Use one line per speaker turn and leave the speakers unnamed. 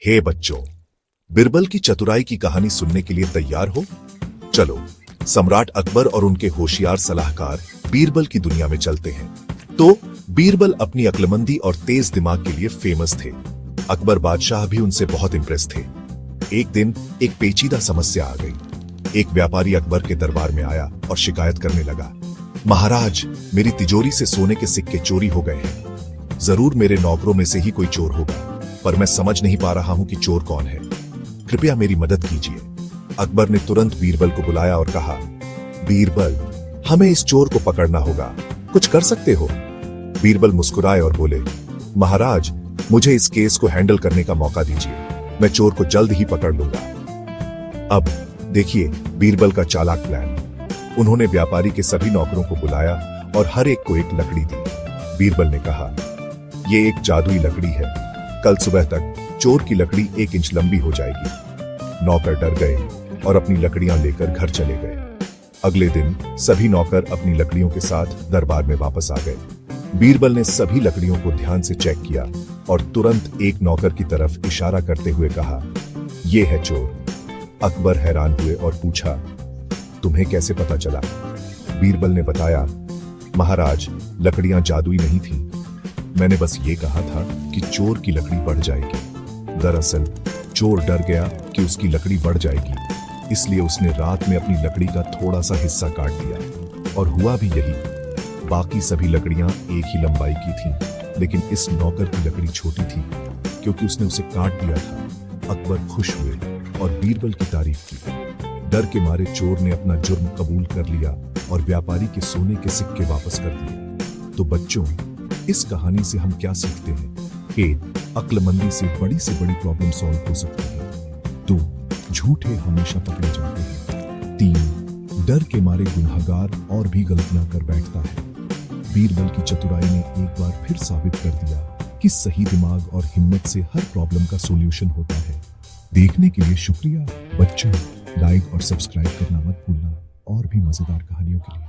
हे बच्चों, बिरबल की चतुराई की कहानी सुनने के लिए तैयार हो? चलो सम्राट अकबर और उनके होशियार सलाहकार बीरबल की दुनिया में चलते हैं। तो बीरबल अपनी अक्लमंदी और तेज दिमाग के लिए फेमस थे। अकबर बादशाह भी उनसे बहुत इंप्रेस थे। एक दिन एक पेचीदा समस्या आ गई। एक व्यापारी अकबर के दरबार में आया और शिकायत करने लगा, महाराज, मेरी तिजोरी से सोने के सिक्के चोरी हो गए हैं। जरूर मेरे नौकरों में से ही कोई चोर होगा, पर मैं समझ नहीं पा रहा हूं कि चोर कौन है। कृपया मेरी मदद कीजिए। अकबर ने तुरंत बीरबल को बुलाया और कहा, बीरबल, हमें इस चोर को पकड़ना होगा, कुछ कर सकते हो? बीरबल मुस्कुराए और बोले, महाराज, मुझे इस केस को हैंडल करने का मौका दीजिए, मैं चोर को जल्द ही पकड़ लूंगा। अब देखिए बीरबल का चालाक प्लान। उन्होंने व्यापारी के सभी नौकरों को बुलाया और हर एक को एक लकड़ी दी। बीरबल ने कहा, यह एक जादुई लकड़ी है, कल सुबह तक चोर की लकड़ी 1 इंच लंबी हो जाएगी। नौकर डर गए और अपनी लकड़ियां लेकर घर चले गए। अगले दिन सभी नौकर अपनी लकड़ियों के साथ दरबार में वापस आ गए। बीरबल ने सभी लकड़ियों को ध्यान से चेक किया और तुरंत एक नौकर की तरफ इशारा करते हुए कहा, यह है चोर। अकबर हैरान हुए और पूछा, तुम्हें कैसे पता चला? बीरबल ने बताया, महाराज, लकड़ियां जादुई नहीं थीं। मैंने बस ये कहा था कि चोर की लकड़ी बढ़ जाएगी। दरअसल चोर डर गया कि उसकी लकड़ी बढ़ जाएगी, इसलिए उसने रात में अपनी लकड़ी का थोड़ा सा हिस्सा काट दिया। और हुआ भी यही। बाकी सभी लकड़ियां एक ही लंबाई की थीं, लेकिन इस नौकर की लकड़ी छोटी थी क्योंकि उसने उसे काट दिया था। अकबर खुश हुए और बीरबल की तारीफ की। डर के मारे चोर ने अपना जुर्म कबूल कर लिया और व्यापारी के सोने के सिक्के वापस कर दिए। तो बच्चों, इस कहानी से हम क्या सीखते हैं? कि अक्लमंदी से बड़ी प्रॉब्लम सॉल्व हो सकती है। 2, झूठे हमेशा पकड़े जाते हैं। 3, डर के मारे गुनहगार और भी गलतियां कर बैठता है। बीरबल की चतुराई ने एक बार फिर साबित कर दिया कि सही दिमाग और हिम्मत से हर प्रॉब्लम का सॉल्यूशन होता है। देखने के लिए शुक्रिया बच्चों। लाइक और सब्सक्राइब करना मत भूलना और भी मजेदार कहानियों के लिए।